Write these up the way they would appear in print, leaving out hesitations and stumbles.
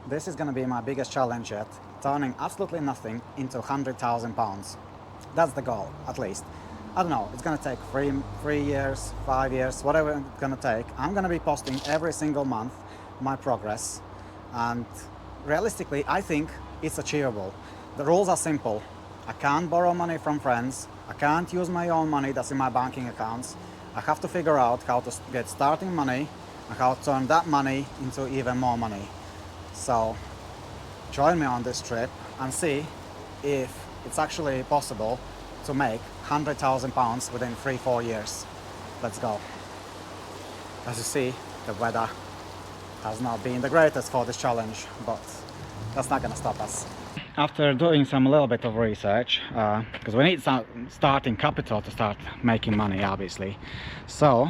this is going to be my biggest challenge yet, turning absolutely nothing into £100,000. That's the goal, at least. I don't know, it's going to take 3 years, 5 years, whatever it's going to take. I'm going to be posting every single month my progress, and realistically I think it's achievable. The rules are simple. I can't borrow money from friends, I can't use my own money that's in my banking accounts. I have to figure out how to get starting money and how to turn that money into even more money. So join me on this trip and see if it's actually possible to make £100,000 within 3-4 years. Let's go. As you see, the weather has not been the greatest for this challenge, but that's not gonna stop us. After doing some little bit of research, because we need some starting capital to start making money, obviously. So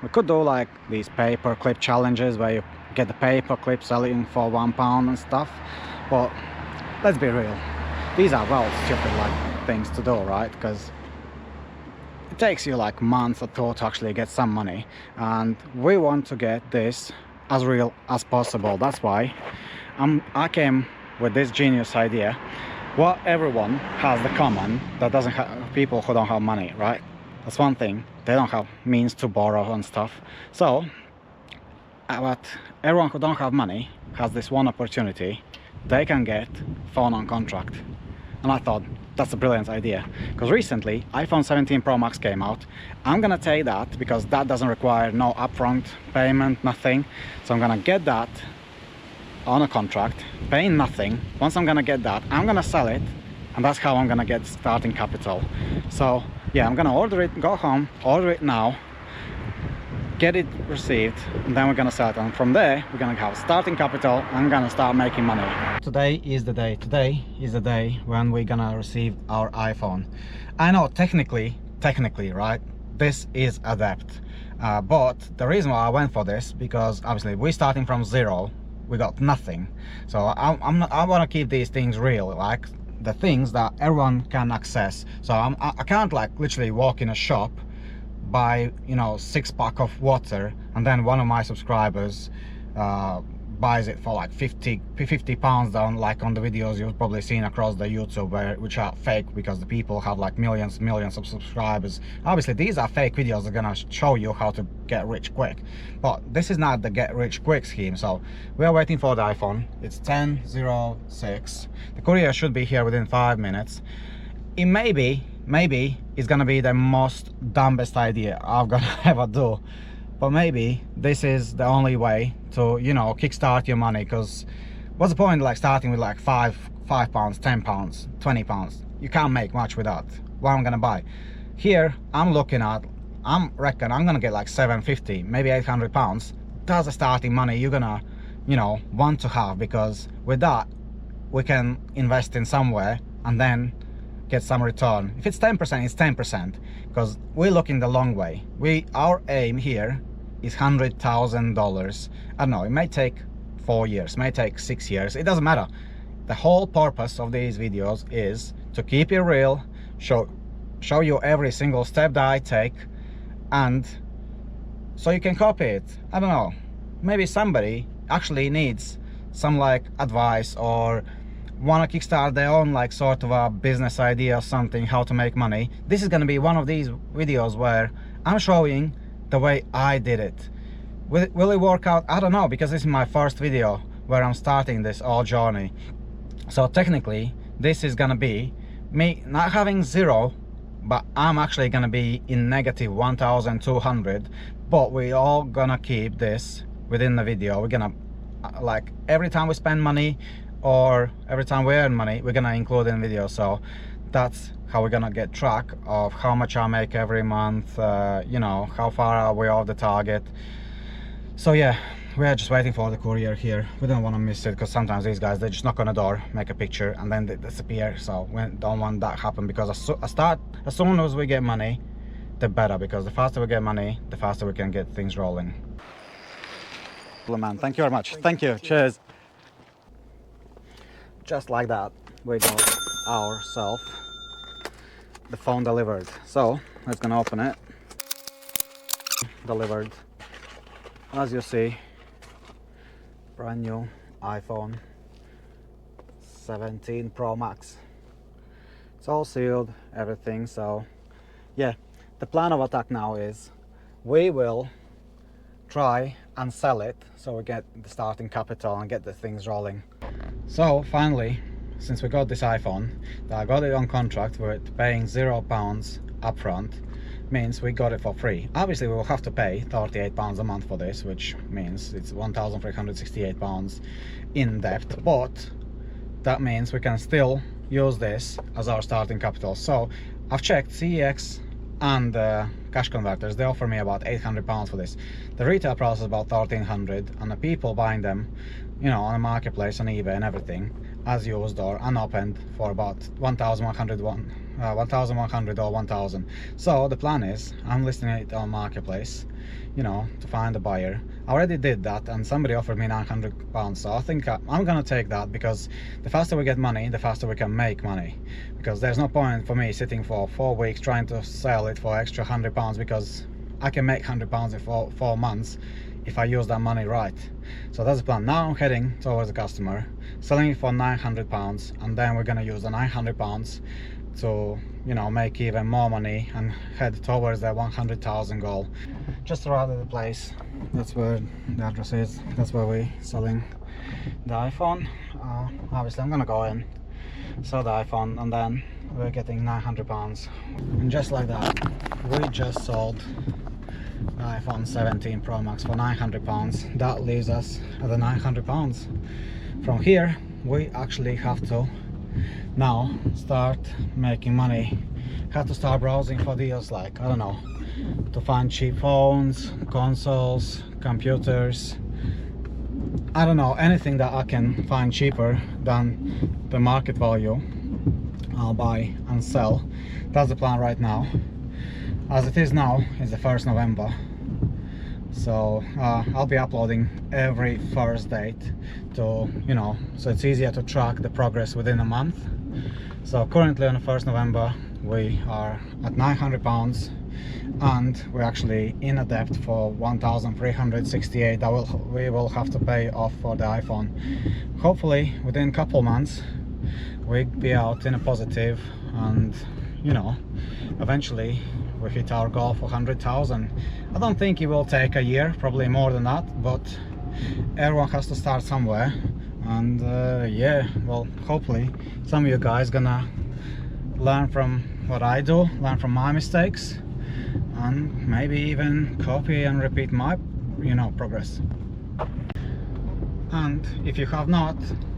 we could do like these paper clip challenges where you get the paper clip selling for £1 and stuff. But let's be real, these are well stupid like things to do, right? Because it takes you like months or two to actually get some money, and we want to get this as real as possible. That's why I came with this genius idea. What everyone has the common that doesn't have people who don't have money, right? That's one thing. They don't have means to borrow and stuff. So but everyone who don't have money has this one opportunity. They can get phone on contract. And I thought that's a brilliant idea, because recently iPhone 17 Pro Max came out. I'm gonna take that because that doesn't require no upfront payment, nothing. So I'm gonna get that on a contract, paying nothing. Once I'm gonna get that, I'm gonna sell it, and that's how I'm gonna get starting capital. So yeah, I'm gonna order it, go home, order it now, get it received, and then we're gonna sell it, and from there we're gonna have starting capital and gonna start making money. Today is the day when we're gonna receive our iPhone. I know technically right, this is a debt, but the reason why I went for this, because obviously we're starting from zero. We got nothing. So I want to keep these things real, like the things that everyone can access. So I can't like literally walk in a shop, buy, you know, 6-pack of water, and then one of my subscribers buys it for like 50 pounds down, like on the videos you've probably seen across the YouTube, which are fake, because the people have like millions of subscribers. Obviously these are fake videos. They're gonna show you how to get rich quick, but this is not the get rich quick scheme. So we are waiting for the iPhone. It's 10:06. The courier should be here within 5 minutes. It maybe it's gonna be the most dumbest idea I'm gonna ever do, but maybe this is the only way to, you know, kickstart your money. Because what's the point like starting with like £5, £10, £20? You can't make much with that. What am I gonna buy? Here I'm looking at, reckon I'm gonna get like £750, maybe £800. That's the starting money you're gonna, you know, want to have, because with that we can invest in somewhere and then get some return. If it's 10%, it's 10%, because we're looking the long way. Our aim here is $100,000. I don't know, it may take 4 years, may take 6 years, it doesn't matter. The whole purpose of these videos is to keep it real, show you every single step that I take, and so you can copy it. I don't know, maybe somebody actually needs some like advice, or want to kickstart their own like sort of a business idea or something, how to make money. This is going to be one of these videos where I'm showing the way I did it. Will it work out? I don't know, because this is my first video where I'm starting this whole journey. So technically this is gonna be me not having zero, but I'm actually gonna be in negative 1,200. But we all gonna keep this within the video. We're gonna like every time we spend money or every time we earn money, we're gonna include in video. So that's how we're gonna get track of how much I make every month, you know, how far are we off the target. So yeah, we are just waiting for the courier here. We don't want to miss it, because sometimes these guys, they just knock on the door, make a picture, and then they disappear. So we don't want that to happen, because as soon as we get money, the better, because the faster we get money, the faster we can get things rolling. Man, thank you very much. Thank you. Cheers. Just like that, we got ourselves the phone delivered. So let's gonna open it. Delivered, as you see, brand new iPhone 17 Pro Max. It's all sealed, everything. So yeah, the plan of attack now is we will try and sell it so we get the starting capital and get the things rolling. So finally, since we got this iPhone, I got it on contract with paying £0 upfront, means we got it for free. Obviously we will have to pay £38 a month for this, which means it's £1,368 in debt, but that means we can still use this as our starting capital. So I've checked CEX and Cash Converters. They offer me about £800 for this. The retail price is about £1,300, and the people buying them, you know, on the marketplace, on eBay and everything, as used or unopened, for about 1,100 or 1,000. So the plan is I'm listing it on marketplace, you know, to find a buyer. I already did that and somebody offered me £900, so I think I'm gonna take that, because the faster we get money, the faster we can make money. Because there's no point for me sitting for 4 weeks trying to sell it for extra £100, because I can make £100 in 4 months if I use that money right. So that's the plan. Now I'm heading towards the customer, selling it for £900, and then we're gonna use the £900 to, you know, make even more money and head towards the 100,000 goal. Just around the place, that's where the address is, that's where we're selling the iPhone. Obviously I'm gonna go in, sell the iPhone, and then we're getting £900. And just like that, we just sold the iPhone 17 Pro Max for £900. That leaves us at the £900. From here we actually have to now start making money. Have to start browsing for deals, like, I don't know, to find cheap phones, consoles, computers, I don't know, anything that I can find cheaper than the market value. I'll buy and sell. That's the plan right now. As it is now, it's the 1st November, so I'll be uploading every first date to, you know, so it's easier to track the progress within a month. So currently on the 1st November we are at £900, and we're actually in a debt for £1,368 that we will have to pay off for the iPhone. Hopefully within a couple months we'll be out in a positive, and, you know, eventually we hit our goal for 100,000. I don't think it will take a year, probably more than that, but everyone has to start somewhere. And yeah, well, hopefully some of you guys gonna learn from what I do, learn from my mistakes, and maybe even copy and repeat my, you know, progress. And if you have not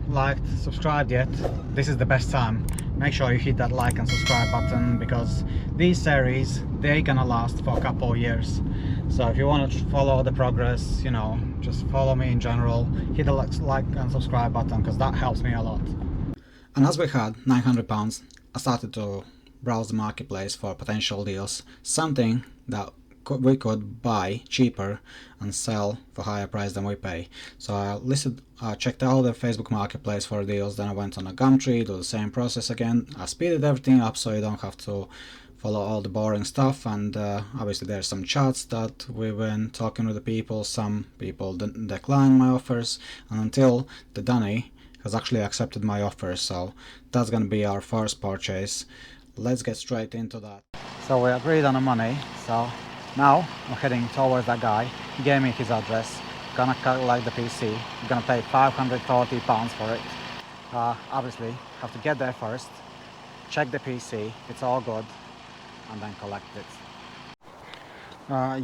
liked, subscribed yet, this is the best time. Make sure you hit that like and subscribe button, because these series, they're gonna last for a couple of years. So if you want to follow the progress, you know, just follow me in general, hit the like and subscribe button, because that helps me a lot. And as we had £900, I started to browse the marketplace for potential deals, something that we could buy cheaper and sell for higher price than we pay. So I checked out the Facebook marketplace for deals, then I went on a Gumtree, do the same process again. I speeded everything up so you don't have to follow all the boring stuff, and obviously there's some chats that we've been talking with the people. Some people decline my offers, and until the Danny has actually accepted my offer, so that's gonna be our first purchase. Let's get straight into that. So we agreed on the money, so now I'm heading towards that guy. He gave me his address. Gonna collect the PC. I'm gonna pay £530 for it. Obviously have to get there first, check the PC, it's all good, and then collect it.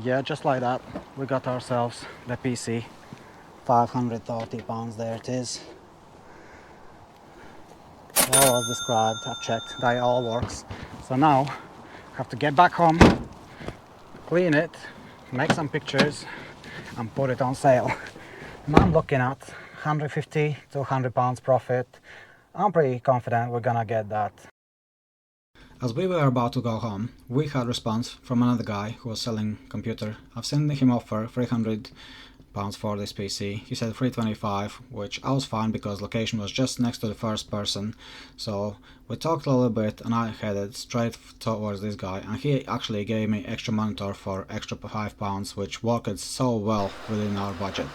Yeah, just like that, we got ourselves the PC. £530, there it is. All as described, I've checked, that all works. So now I have to get back home, clean it, make some pictures, and put it on sale. And I'm looking at £150 to £200 profit. I'm pretty confident we're gonna get that. As we were about to go home, we had response from another guy who was selling computer. I've sent him offer £300 for this PC. He said 325, which I was fine because location was just next to the first person. So we talked a little bit and I headed straight towards this guy, and he actually gave me extra monitor for extra £5, which worked so well within our budget.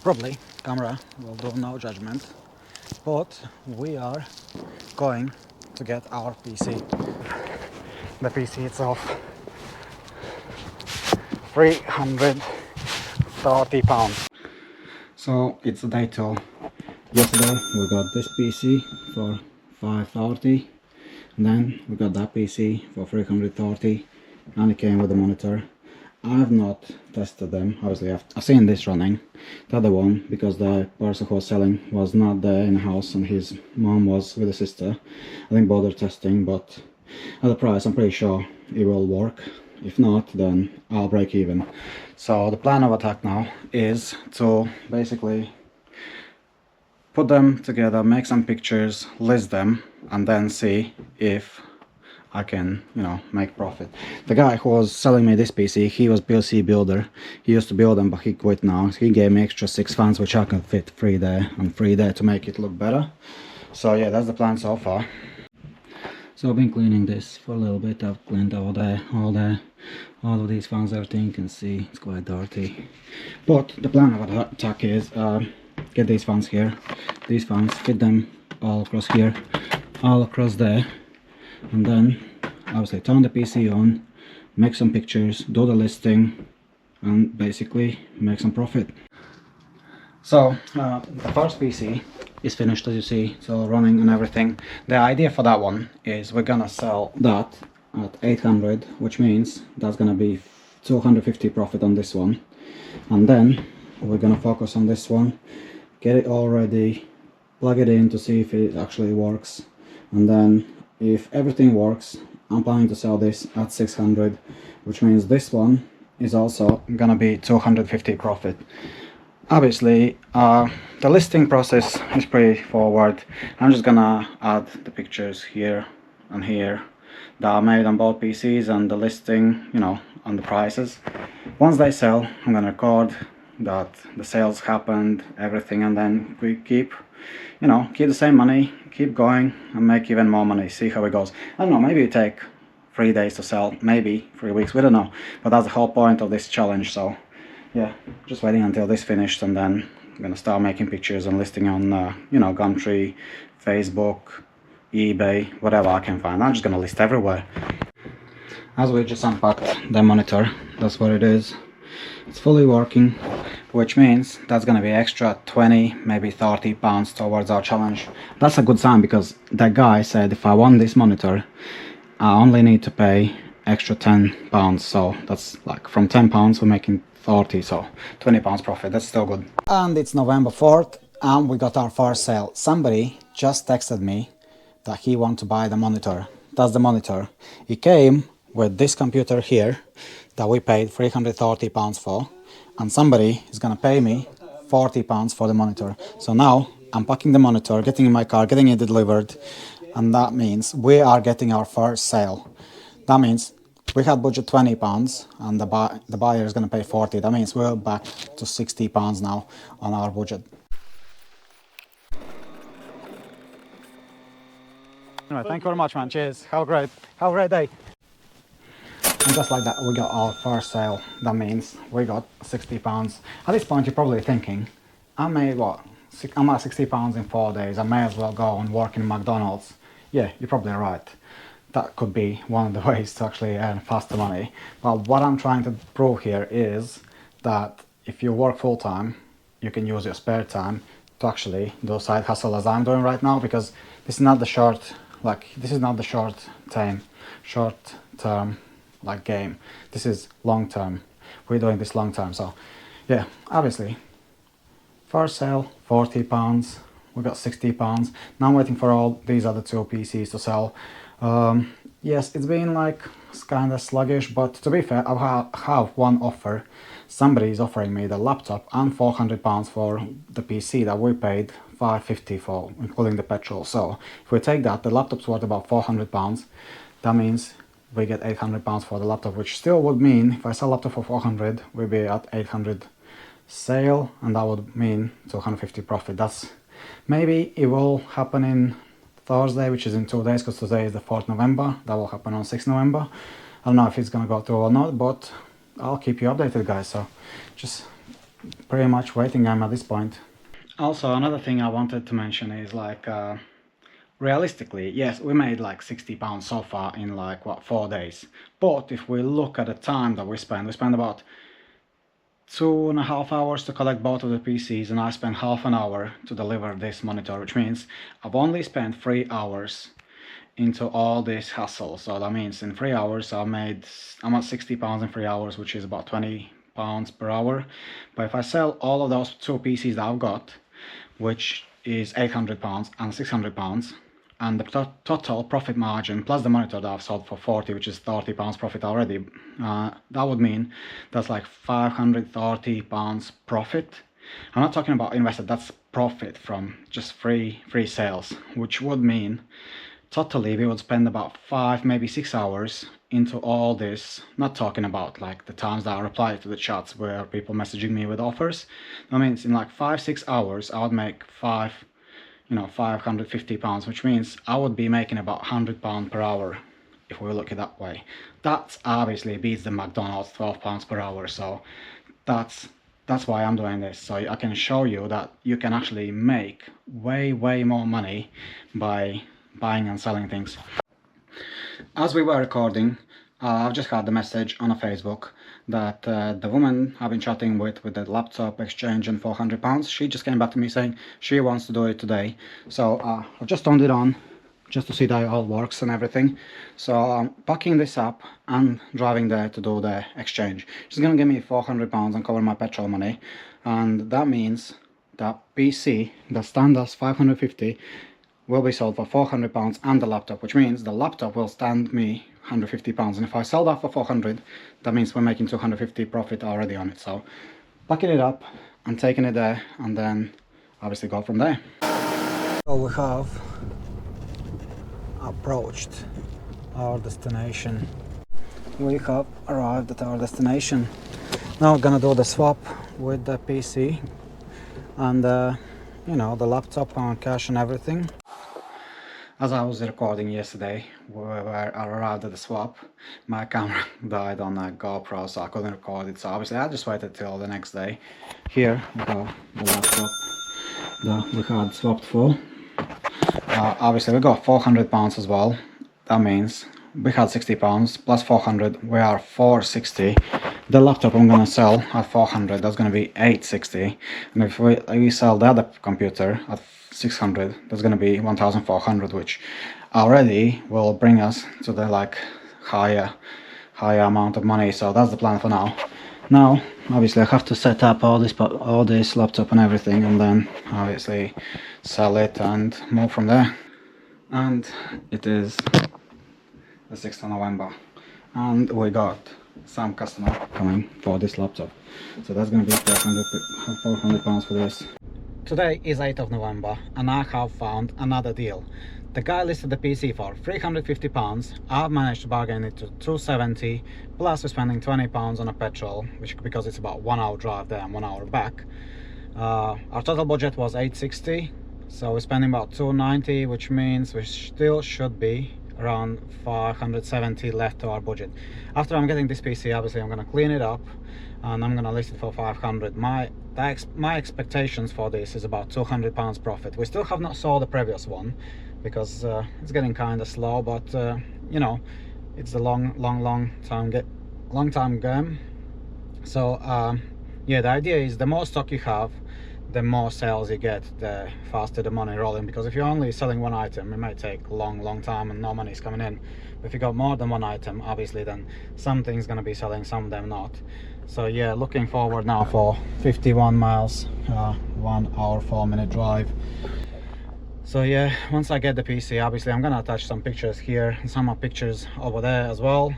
Probably camera will do no judgment, but we are going to get our PC. The PC itself, £330. So it's day 2. Yesterday we got this PC for 530, and then we got that PC for 330, and it came with a monitor. I've not tested them, obviously I've seen this running. The other one, because the person who was selling was not there in the house and his mom was with the sister, I didn't bother testing, but at the price I'm pretty sure it will work. If not, then I'll break even. So the plan of attack now is to basically put them together, make some pictures, list them, and then see if I can, you know, make profit. The guy who was selling me this PC, he was PC builder. He used to build them, but he quit now. He gave me extra 6 fans, which I can fit 3 there and 3 there to make it look better. So yeah, that's the plan so far. So I've been cleaning this for a little bit. I've cleaned all of these fans, everything. You can see it's quite dirty. But the plan of attack is get these fans here, these fans, fit them all across here, all across there, and then obviously turn the PC on, make some pictures, do the listing, and basically make some profit. So the first PC is finished, as you see, it's all running and everything. The idea for that one is we're gonna sell that at 800, which means that's gonna be 250 profit on this one, and then we're gonna focus on this one, get it all ready, plug it in to see if it actually works, and then if everything works, I'm planning to sell this at 600, which means this one is also gonna be 250 profit. Obviously the listing process is pretty forward. I'm just gonna add the pictures here and here that are made on both PCs and the listing, you know, on the prices. Once they sell, I'm gonna record that the sales happened, everything, and then we keep, you know, keep the same money, keep going and make even more money, see how it goes. I don't know, maybe it take 3 days to sell, maybe 3 weeks, we don't know, but that's the whole point of this challenge. So yeah, just waiting until this finished, and then I'm gonna start making pictures and listing on you know, Gumtree, Facebook, eBay, whatever I can find. I'm just gonna list everywhere. As we just unpacked the monitor, that's what it is. It's fully working, which means that's gonna be extra 20, maybe 30 pounds towards our challenge. That's a good sign, because that guy said if I want this monitor, I only need to pay extra 10 pounds. So that's like from 10 pounds we're making 30, so 20 pounds profit. That's still good. And it's November 4th and we got our first sale. Somebody just texted me that he wants to buy the monitor. That's the monitor. It came with this computer here that we paid 330 pounds for, and somebody is gonna pay me 40 pounds for the monitor. So now I'm packing the monitor, getting in my car, getting it delivered, and that means we are getting our first sale. That means we had budget 20 pounds and the buyer is gonna pay 40. That means we're back to 60 pounds now on our budget. Anyway, thank you very much, man. Cheers. Have a great day. And just like that, we got our first sale. That means we got 60 pounds. At this point, you're probably thinking, I made what? I'm at 60 pounds in 4 days. I may as well go and work in McDonald's. Yeah, you're probably right. That could be one of the ways to actually earn faster money. But what I'm trying to prove here is that if you work full time, you can use your spare time to actually do a side hustle as I'm doing right now, because this is not the short term like game. This is long term. We're doing this long term. So yeah, obviously first sale 40 pounds, we got 60 pounds. Now I'm waiting for all these other 2 PCs to sell. Yes, it's been like kind of sluggish, but to be fair, I have one offer. Somebody is offering me the laptop and 400 pounds for the PC that we paid 550 for, including the petrol. So if we take that, the laptop's worth about 400 pounds. That means we get 800 pounds for the laptop, which still would mean if I sell laptop for 400, we'll be at 800 sale, and that would mean 250 profit. That's maybe it will happen in Thursday, which is in 2 days, because today is the 4th November. That will happen on 6th November. I don't know if it's gonna go through or not, but I'll keep you updated, guys. So just pretty much waiting game at this point. Also, another thing I wanted to mention is like realistically, yes, we made like £60 so far in like what, 4 days. But if we look at the time that we spent about 2.5 hours to collect both of the PCs, and I spent half an hour to deliver this monitor, which means I've only spent 3 hours into all this hassle. So that means in 3 hours I'm at £60 in 3 hours, which is about £20 per hour. But if I sell all of those 2 PCs that I've got, which is £800 and £600, and the total profit margin plus the monitor that I've sold for 40, which is £30 profit already, that would mean that's like £530 profit. I'm not talking about invested, that's profit from just free sales, which would mean totally we would spend about 5, maybe 6 hours into all this, not talking about like the times that I reply to the chats where people messaging me with offers. That means in like 5-6 hours I would make £550, which means I would be making about £100 per hour if we look at it that way. That obviously beats the McDonald's £12 per hour, so that's why I'm doing this, so I can show you that you can actually make way more money by buying and selling things. As we were recording, I've just got the message on a Facebook that the woman I've been chatting with the laptop exchange and £400, she just came back to me saying she wants to do it today. So I've just turned it on just to see that it all works and everything. So I'm packing this up and driving there to do the exchange. She's gonna give me £400 and cover my petrol money, and that means that PC that stands as 550 will be sold for £400 and the laptop, which means the laptop will stand me £150, and if I sell that for 400, that means we're making 250 profit already on it. So packing it up and taking it there, and then obviously go from there. So we have approached our destination. We have arrived at our destination. Now we're gonna do the swap with the PC and the laptop and cash and everything. As I was recording yesterday, where I arrived at the swap, my camera died on a GoPro, so I couldn't record it. So obviously I just waited till the next day. Here we have the laptop that we had swapped for. Obviously we got £400 as well. That means we had £60 plus 400, we are 460. The laptop I'm gonna sell at 400, that's gonna be 860. And if we sell the other computer at 600, that's gonna be 1400, which already will bring us to the like higher amount of money. So that's the plan for now. Now obviously I have to set up all this laptop and everything, and then obviously sell it and move from there. And it is the 6th of November and we got some customer coming for this laptop, so that's going to be £400 for this. Today is 8th of November and I have found another deal. The guy listed the PC for £350. I've managed to bargain it to £270, plus we're spending £20 on a petrol, which because it's about 1 hour drive there and 1 hour back. Our total budget was £860, so we're spending about £290, which means we still should be around £570 left to our budget. After I'm getting this PC, obviously I'm going to clean it up and I'm going to list it for £500. My expectations for this is about £200 profit. We still have not sold the previous one because it's getting kind of slow, but it's a long time game. So yeah, the idea is the more stock you have, the more sales you get, the faster the money rolling, because if you're only selling one item, it might take a long time and no money is coming in. But if you got more than one item, obviously then something's going to be selling, some of them not. So yeah, looking forward now for 51 miles, 1 hour 4 minute drive. So yeah, once I get the PC, obviously I'm gonna attach some pictures here and some pictures over there as well,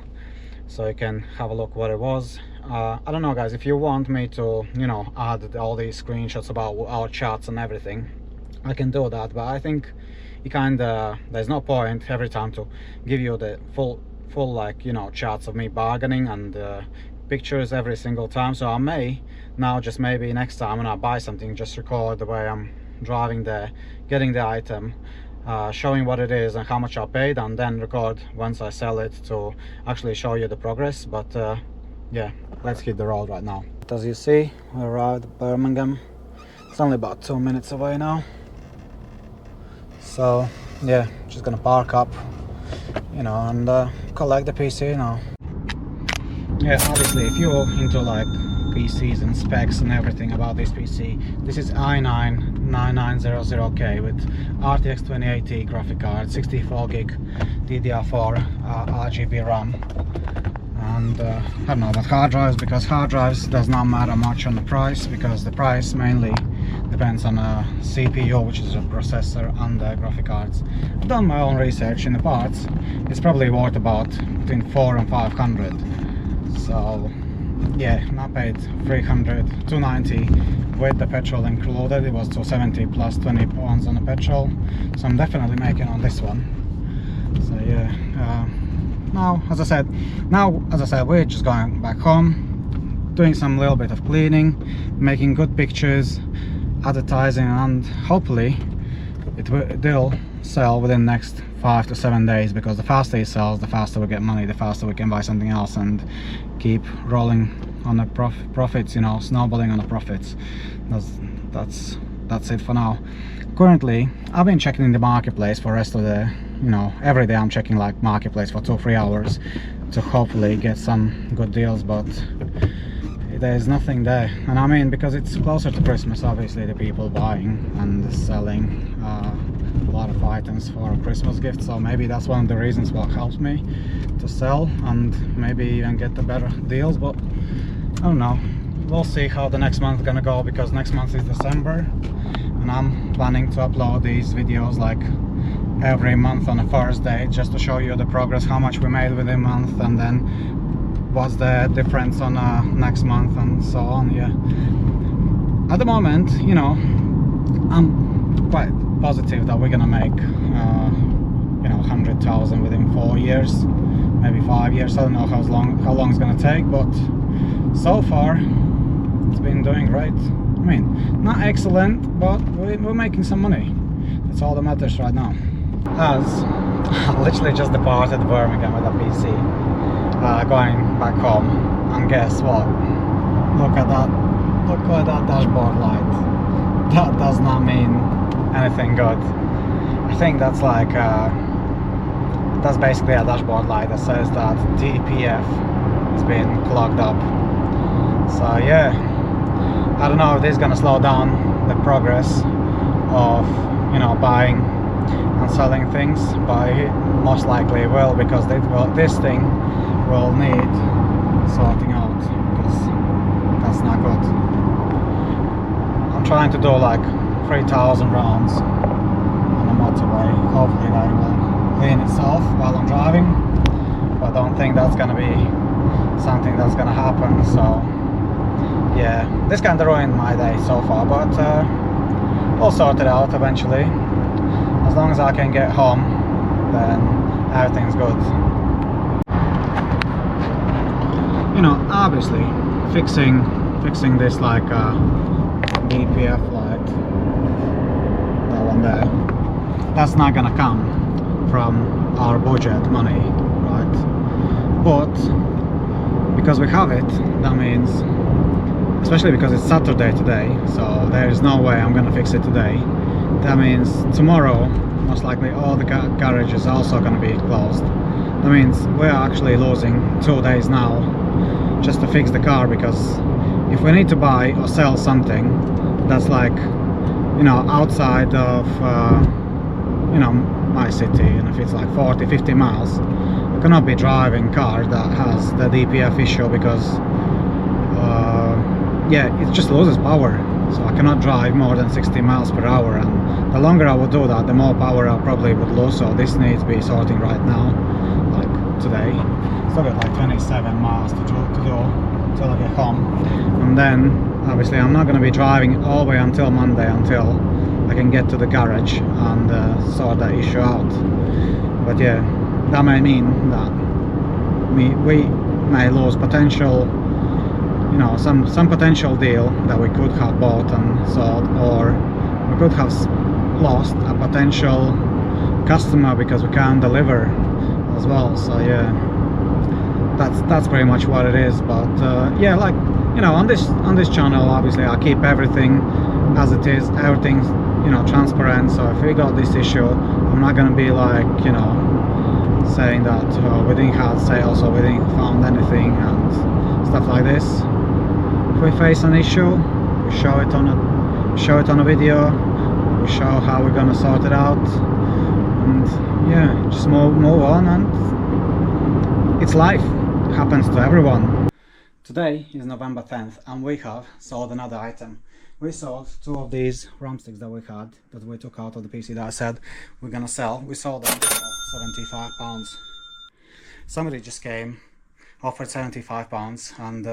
so you can have a look what it was. I don't know guys, if you want me to add all these screenshots about our chats and everything, I can do that, but I think you there's no point every time to give you the full like chats of me bargaining and pictures every single time. So I may now just maybe next time when I buy something, just record the way I'm driving there, getting the item, showing what it is and how much I paid, and then record once I sell it to actually show you the progress. But yeah, let's hit the road right now. But as you see, we arrived at Birmingham. It's only about 2 minutes away now. So yeah, just gonna park up, you know, and collect the PC now. Yeah, obviously if you're into like PCs and specs and everything about this PC, this is i9-9900K with RTX 2080 graphic card, 64 gig DDR4 RGB RAM, and I don't know about hard drives, because hard drives does not matter much on the price, because the price mainly depends on a CPU, which is a processor, and the graphic cards. I've done my own research in the parts. It's probably worth about between 400 and 500. So yeah, I paid 290 with the petrol included. It was 270 plus 20 pounds on the petrol, so I'm definitely making on this one. So yeah, now as I said, we're just going back home, doing some little bit of cleaning, making good pictures, advertising, and hopefully they'll sell within the next 5 to 7 days, because the faster it sells, the faster we get money, the faster we can buy something else and keep rolling on the profits, you know, snowballing on the profits. That's it for now. Currently I've been checking in the marketplace for the rest of the, you know, every day I'm checking like marketplace for 2-3 hours to hopefully get some good deals, but there's nothing there. And I mean, because it's closer to Christmas, obviously the people buying and selling a lot of items for a Christmas gift, so maybe that's one of the reasons what helps me to sell and maybe even get the better deals. But I don't know, we'll see how the next month is gonna go, because next month is December and I'm planning to upload these videos like every month on a Thursday, just to show you the progress, how much we made within a month, and then what's the difference on next month, and so on. Yeah, at the moment, you know, I'm quite positive that we're gonna make you know, 100,000 within 4 years, maybe 5 years. I don't know how long it's gonna take, but so far it's been doing great. I mean, not excellent, but we're making some money. That's all that matters right now. As I literally just departed Birmingham with a PC, going back home, and guess what? Look at that dashboard light. That does not mean anything good. I think that's like that's basically a dashboard light that says that DPF has been clogged up. So yeah, I don't know if this is gonna slow down the progress of, you know, buying and selling things, but it most likely will, because this thing will need sorting out, because that's not good. I'm trying to do like 3,000 rounds on the motorway. Hopefully that will clean itself while I'm driving, but I don't think that's gonna be something that's gonna happen. So yeah, this kind of ruined my day so far, but we'll sort it out eventually. As long as I can get home, then everything's good. You know, obviously fixing this like DPF light, that one there, that's not gonna come from our budget money, right? But because we have it, that means, especially because it's Saturday today, so there is no way I'm gonna fix it today. That means tomorrow, most likely all the garages are also gonna be closed. That means we're actually losing 2 days now just to fix the car, because if we need to buy or sell something that's like, you know, outside of you know, my city, and if it's like 40-50 miles, I cannot be driving car that has the DPF issue, because yeah, it just loses power. So I cannot drive more than 60 miles per hour, and the longer I would do that, the more power I probably would lose. So this needs to be sorting right now, like today. Still got like 27 miles to do till I get home, and then obviously I'm not going to be driving all the way until Monday, until I can get to the garage and sort that issue out. But yeah, that may mean that we may lose potential, you know, some potential deal that we could have bought and sold, or we could have lost a potential customer because we can't deliver as well. So yeah, that's pretty much what it is. But yeah, like you know, on this channel, obviously I keep everything as it is, everything's, you know, transparent. So if we got this issue, I'm not gonna be like, you know, saying that we didn't have sales or we didn't found anything and stuff like this. If we face an issue, we show it on a video, we show how we're gonna sort it out, and yeah, just move on. And it's life, it happens to everyone. Today is November 10th and we have sold another item. We sold 2 of these RAM sticks that we had, that we took out of the PC that I said we're gonna sell. We sold them for £75. Somebody just came, offered £75, and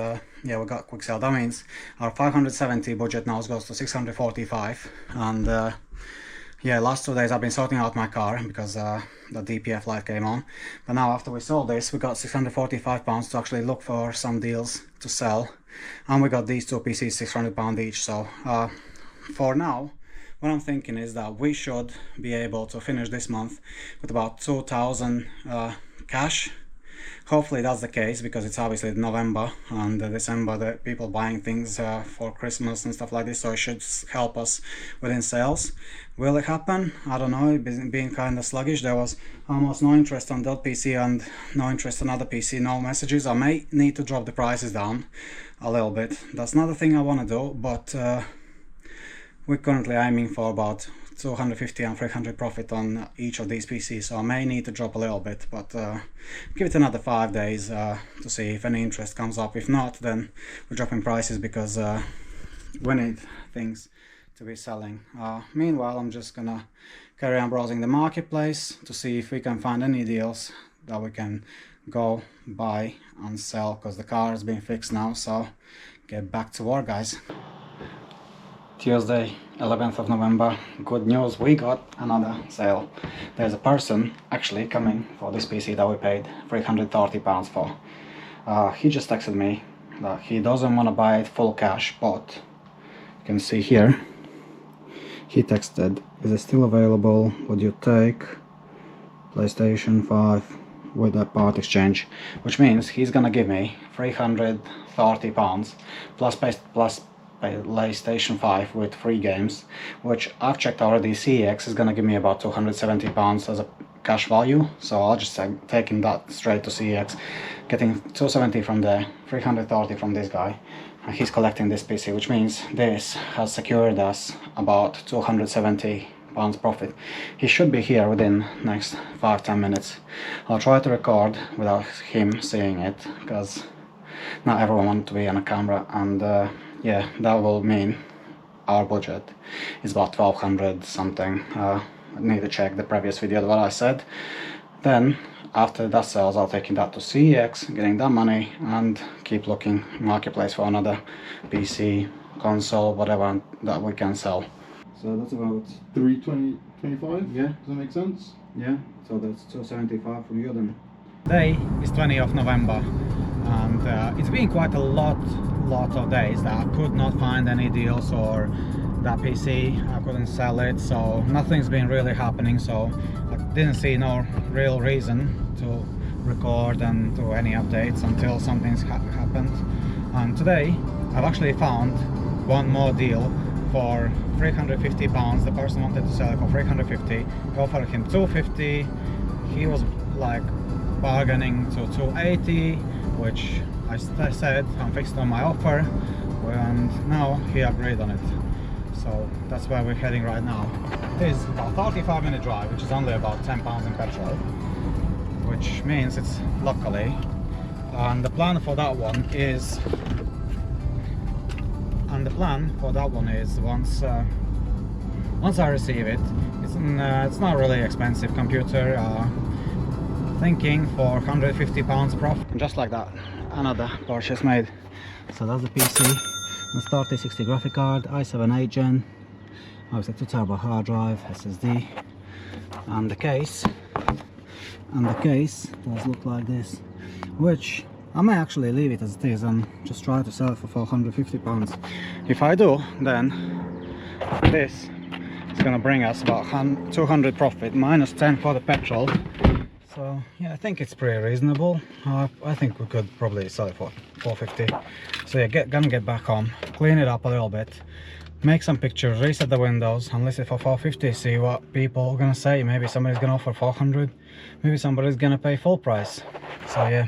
yeah, we got a quick sale. That means our 570 budget now goes to 645. And yeah, last 2 days I've been sorting out my car because the DPF light came on. But now after we sold this, we got £645 to actually look for some deals to sell. And we got these 2 PCs £600 each. So for now, what I'm thinking is that we should be able to finish this month with about 2,000 cash. Hopefully that's the case, because it's obviously November and December, the people buying things for Christmas and stuff like this, so it should help us within sales. Will it happen? I don't know. It's being kind of sluggish. There was almost no interest on that PC and no interest on other PC, no messages. I may need to drop the prices down a little bit. That's not the thing I want to do, but we're currently aiming for about 250 and 300 profit on each of these PCs, so I may need to drop a little bit, but give it another 5 days to see if any interest comes up. If not, then we're dropping prices, because we need things to be selling. Meanwhile, I'm just gonna carry on browsing the marketplace to see if we can find any deals that we can go buy and sell, because the car has been fixed now. So get back to work, guys. Tuesday, 11th of November. Good news, we got another sale. There's a person actually coming for this PC that we paid £330 for. He just texted me that he doesn't want to buy it full cash, but you can see here, he texted, is it still available, would you take PlayStation 5 with a part exchange? Which means he's gonna give me £330 plus PlayStation 5 with 3 games, which I've checked already. CEX is gonna give me about £270 as a cash value, so I'll just taking that straight to CEX, getting 270 from there, 330 from this guy, and he's collecting this PC, which means this has secured us about £270 profit. He should be here within next 5-10 minutes. I'll try to record without him seeing it, because not everyone wants to be on a camera, and yeah, that will mean our budget is about 1200 something. I need to check the previous video what I said. Then after that sells, I'll take that to CEX, getting that money, and keep looking marketplace for another PC, console, whatever that we can sell. So that's about 325. Yeah, does that make sense? Yeah, so that's 275 from you then. Today is 20th of November, and it's been quite a lot of days that I could not find any deals, or that PC I couldn't sell it, so nothing's been really happening. So I didn't see no real reason to record and do any updates until something's happened. And today I've actually found one more deal for £350. The person wanted to sell it for £350. I offered him £250. He was like bargaining to £280, which I said I'm fixed on my offer, and now he agreed on it. So that's where we're heading right now. It is about a 35-minute drive, which is only about £10 in petrol, which means it's locally. And the plan for that one is, once I receive it, it's not really expensive computer. Thinking for £150 profit. And just like that, another purchase made. So that's the PC, the 3060 graphic card, i7 8gen, obviously 2 TB hard drive, SSD, and the case does look like this, which I may actually leave it as it is and just try to sell it for £450. If I do, then this is gonna bring us about 200 profit, minus 10 for the petrol. So yeah, I think it's pretty reasonable. I think we could probably sell it for 450. So yeah, gonna get back home, clean it up a little bit, make some pictures, reset the windows, and list it for 450. See what people are gonna say. Maybe somebody's gonna offer 400. Maybe somebody's gonna pay full price. So yeah,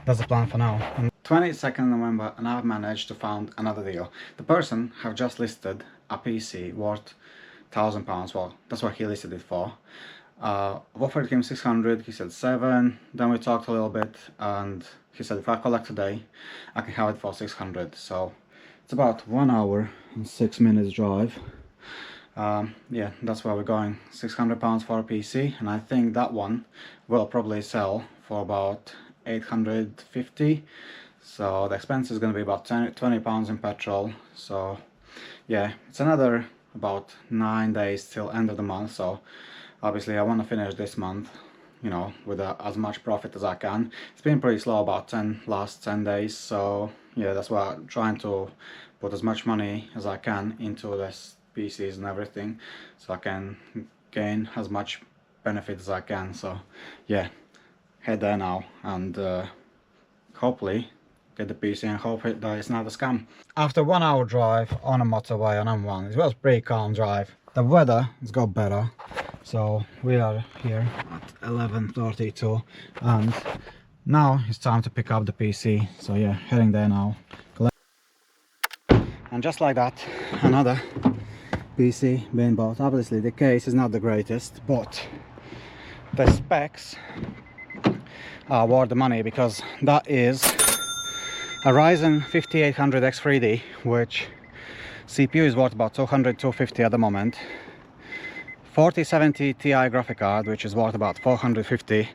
that's the plan for now. And 22nd November, and I've managed to find another deal. The person have just listed a PC worth £1,000. Well, that's what he listed it for. I've offered him 600. He said 7. Then we talked a little bit, and he said if I collect today, I can have it for 600. So it's about 1 hour and 6 minutes drive. Yeah, that's where we're going. £600 for a PC, and I think that one will probably sell for about 850. So the expense is going to be about £20 in petrol. So yeah, it's another about 9 days till end of the month. So obviously I want to finish this month, you know, with as much profit as I can. It's been pretty slow about last 10 days. So yeah, that's why I'm trying to put as much money as I can into this PCs and everything, so I can gain as much benefit as I can. So yeah, head there now and hopefully get the PC and hope that it's not a scam. After 1 hour drive on a motorway on M1, it was a pretty calm drive. The weather has got better, so we are here at 11:32, and now it's time to pick up the PC. So yeah, heading there now. And just like that, another PC being bought. Obviously the case is not the greatest, but the specs are worth the money, because that is a Ryzen 5800X3D, which CPU is worth about 200-250 at the moment. 4070 Ti graphic card, which is worth about 450,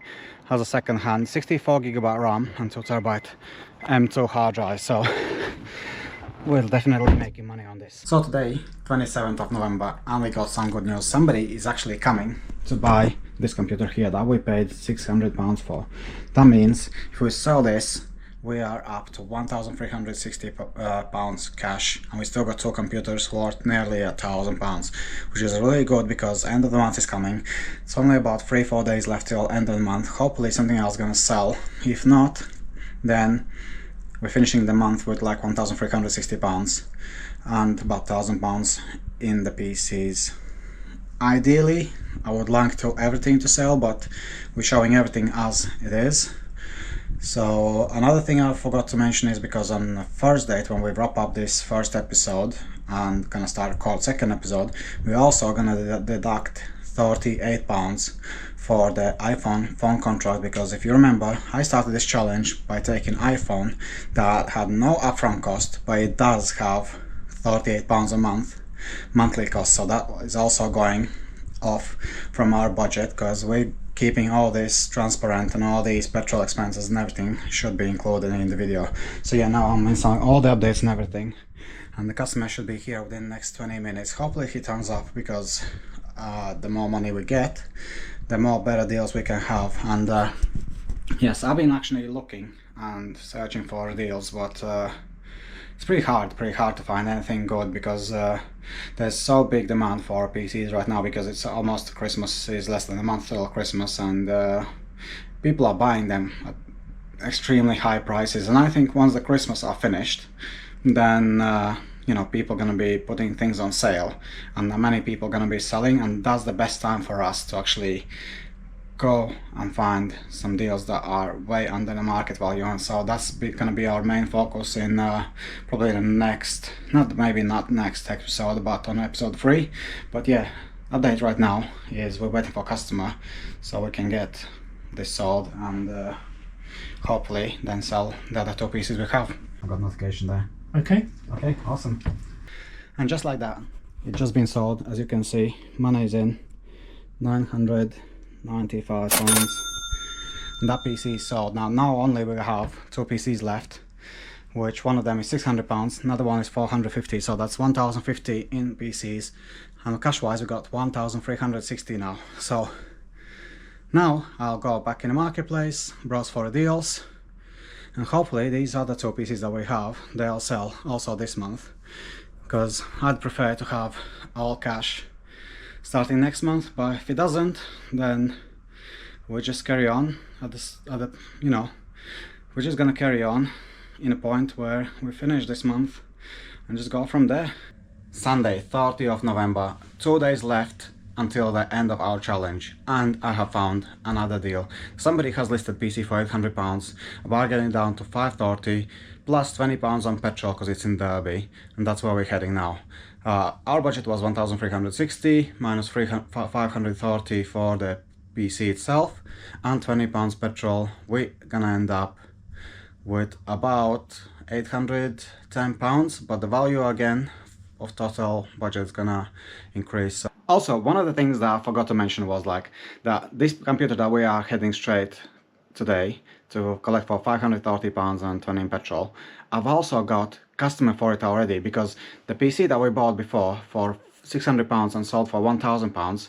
has a second hand 64GB RAM and 2TB M2 hard drive. So we're definitely making money on this. So today, 27th of November, and we got some good news. Somebody is actually coming to buy this computer here that we paid £600 for. That means if we sell this, we are up to £1,360 cash, and we still got two computers worth nearly £1,000, which is really good because end of the month is coming. It's only about 3-4 days left till end of the month. Hopefully something else is gonna sell. If not, then we're finishing the month with like £1,360 and about £1,000 in the PCs. Ideally, I would like everything to sell, but we're showing everything as it is. So another thing I forgot to mention is, because on the first date when we wrap up this first episode and gonna start record second episode, we're also gonna deduct £38 for the iPhone phone contract, because if you remember, I started this challenge by taking iPhone that had no upfront cost, but it does have £38 a month monthly cost. So that is also going off from our budget, because we're keeping all this transparent, and all these petrol expenses and everything should be included in the video. So yeah, now I'm installing all the updates and everything, and the customer should be here within the next 20 minutes. Hopefully he turns up, because the more money we get, the more better deals we can have. And yes, I've been actually looking and searching for deals, but it's pretty hard to find anything good, because there's so big demand for PCs right now, because it's almost Christmas, is less than a month till Christmas, and people are buying them at extremely high prices. And I think once the Christmas are finished, then you know, people are going to be putting things on sale, and many people are going to be selling, and that's the best time for us to actually go and find some deals that are way under the market value. And so that's going to be our main focus in probably the next, not next episode, but on episode 3. But yeah, update right now is we're waiting for a customer so we can get this sold, and hopefully then sell the other two pieces we have. I got notification there. Okay, awesome. And just like that, it's just been sold. As you can see, money is in, £995, and that PC is sold. Now only we have two PCs left, which one of them is £600, another one is £450, so that's £1,050 in PCs, and cash wise we got £1,360 now. So now I'll go back in the marketplace, browse for the deals, and hopefully these other two PCs that we have, they'll sell also this month, because I'd prefer to have all cash starting next month. But if it doesn't, then we'll just carry on at this, you know, we're just gonna carry on in a point where we finish this month and just go from there. Sunday, 30th of November, 2 days left until the end of our challenge, and I have found another deal. Somebody has listed PC for £800, bargaining down to 530 plus £20 on petrol because it's in Derby, and that's where we're heading now. Our budget was 1,360 minus 530 for the PC itself and £20 petrol. We're gonna end up with about £810, but the value again of total budget is gonna increase. Also, one of the things that I forgot to mention was like that this computer that we are heading straight today to collect for £530 and 20 in petrol, I've also got customer for it already, because the PC that we bought before for £600 and sold for £1,000,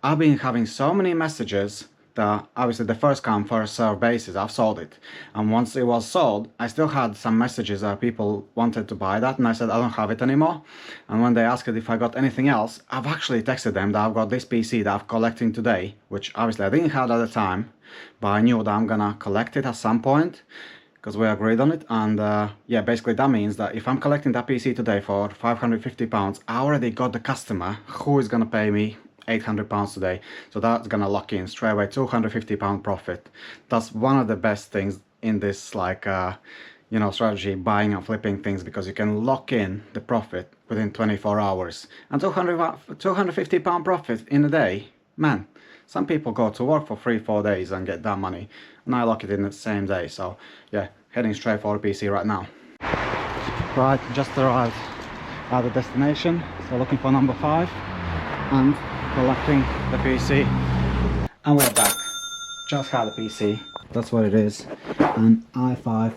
I've been having so many messages that obviously the first come first serve basis, I've sold it, and once it was sold I still had some messages that people wanted to buy that, and I said I don't have it anymore. And when they asked if I got anything else, I've actually texted them that I've got this PC that I'm collecting today, which obviously I didn't have at the time, but I knew that I'm gonna collect it at some point because we agreed on it. And yeah, basically that means that if I'm collecting that PC today for £550, I already got the customer who is gonna pay me £800 today, so that's gonna lock in straight away £250 profit. That's one of the best things in this, like you know, strategy, buying and flipping things, because you can lock in the profit within 24 hours. And £250 profit in a day, man, some people go to work for 3-4 days and get that money, and I lock it in the same day. So yeah, heading straight for a PC right now. Right, just arrived at the destination, so looking for number 5 and collecting the PC, and we're back. Just had a PC, that's what it is, an i5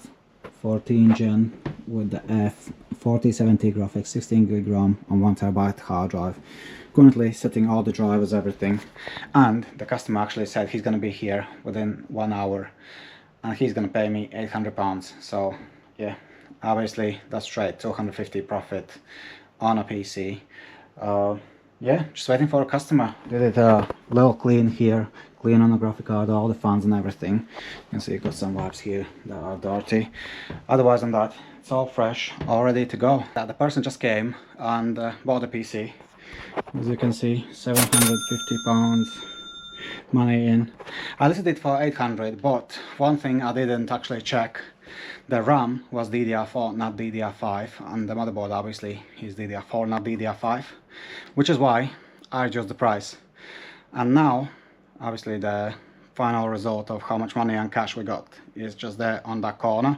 14 gen with the F4070 graphics, 16 gig RAM and 1TB hard drive. Currently setting all the drivers, everything, and the customer actually said he's gonna be here within 1 hour and he's gonna pay me £800. So yeah, obviously that's straight 250 profit on a PC. Yeah, just waiting for a customer. Did it a little clean here, clean on the graphic card, all the fans and everything. You can see you've got some wipes here that are dirty. Otherwise than that, it's all fresh, all ready to go. The person just came and bought the PC. As you can see, £750 money in. I listed it for 800, but one thing I didn't actually check. The RAM was DDR4, not DDR5, and the motherboard obviously is DDR4, not DDR5, which is why I adjust the price. And now, obviously, the final result of how much money and cash we got is just there on that corner.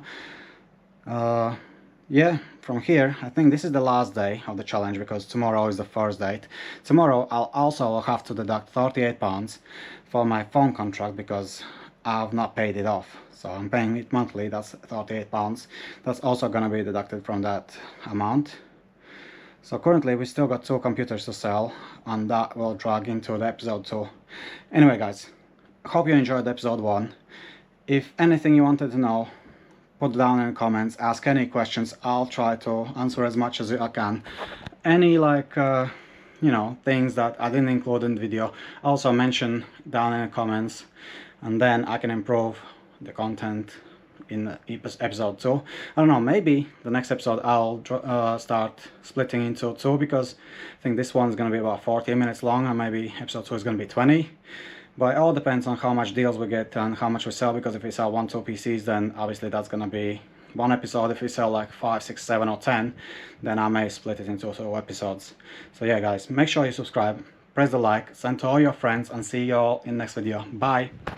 Yeah, from here, I think this is the last day of the challenge, because tomorrow is the first date. Tomorrow I'll also have to deduct £38 for my phone contract, because I've not paid it off. So I'm paying it monthly, that's £38. That's also gonna be deducted from that amount. So currently we still got 2 computers to sell, and that will drag into the episode 2. Anyway guys, hope you enjoyed episode 1. If anything you wanted to know, put down in the comments, ask any questions, I'll try to answer as much as I can. Any like you know, things that I didn't include in the video, also mention down in the comments, and then I can improve the content in episode 2. I don't know, maybe the next episode I'll start splitting into 2, because I think this one's gonna be about 40 minutes long, and maybe episode 2 is gonna be 20. But it all depends on how much deals we get and how much we sell, because if we sell 1-2 PCs, then obviously that's gonna be one episode. If we sell like 5, 6, 7 or 10, then I may split it into 2 episodes. So yeah guys, make sure you subscribe, press the like, send to all your friends, and see you all in the next video. Bye!